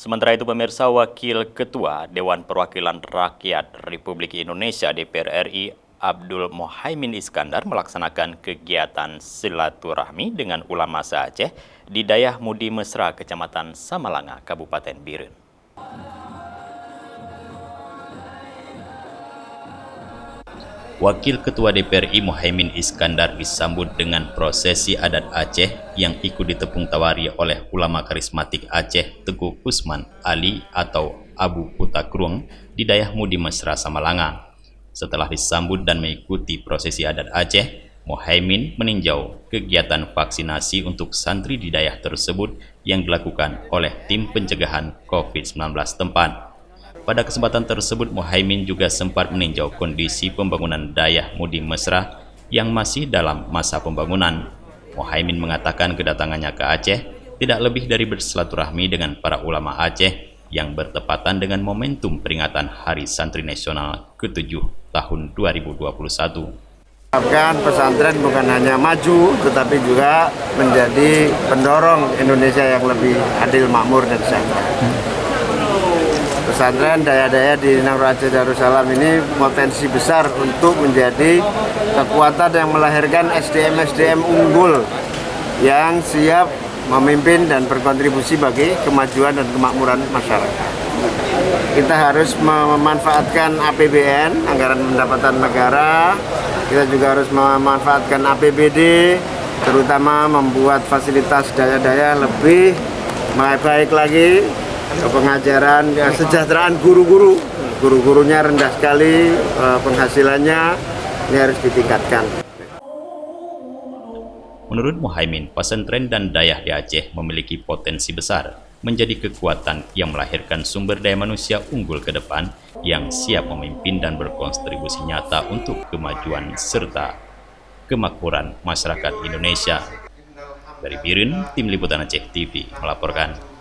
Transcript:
Sementara itu pemirsa, Wakil Ketua Dewan Perwakilan Rakyat Republik Indonesia DPR RI Abdul Muhaimin Iskandar melaksanakan kegiatan silaturahmi dengan ulama se-Aceh di Dayah Mudi Mesra, Kecamatan Samalanga, Kabupaten Biren. Wakil Ketua DPR RI Muhaimin Iskandar disambut dengan prosesi adat Aceh yang ikut ditepung tawari oleh ulama karismatik Aceh Teguh Usman Ali atau Abu Putakruang di Dayah Mudi Mesra, Samalanga. Setelah disambut dan mengikuti prosesi adat Aceh, Muhaimin meninjau kegiatan vaksinasi untuk santri di daerah tersebut yang dilakukan oleh tim pencegahan COVID-19 tempat. Pada kesempatan tersebut, Muhaimin juga sempat meninjau kondisi pembangunan Dayah Mudi Mesra yang masih dalam masa pembangunan. Muhaimin mengatakan kedatangannya ke Aceh tidak lebih dari bersilaturahmi dengan para ulama Aceh yang bertepatan dengan momentum peringatan Hari Santri Nasional ke-7 tahun 2021. Pesantren bukan hanya maju, tetapi juga menjadi pendorong Indonesia yang lebih adil, makmur, dan sejahtera. Pesantren daya-daya di Nangro Aceh Darussalam ini potensi besar untuk menjadi kekuatan yang melahirkan SDM-SDM unggul yang siap memimpin dan berkontribusi bagi kemajuan dan kemakmuran masyarakat. Kita harus memanfaatkan APBN, anggaran pendapatan negara. Kita juga harus memanfaatkan APBD, terutama membuat fasilitas daya-daya lebih baik lagi. Pengajaran, kesejahteraan guru-gurunya rendah sekali, penghasilannya ini harus ditingkatkan. Menurut Muhaimin, pesantren dan dayah di Aceh memiliki potensi besar menjadi kekuatan yang melahirkan sumber daya manusia unggul ke depan yang siap memimpin dan berkontribusi nyata untuk kemajuan serta kemakmuran masyarakat Indonesia. Dari Biren, Tim Liputan Aceh TV melaporkan.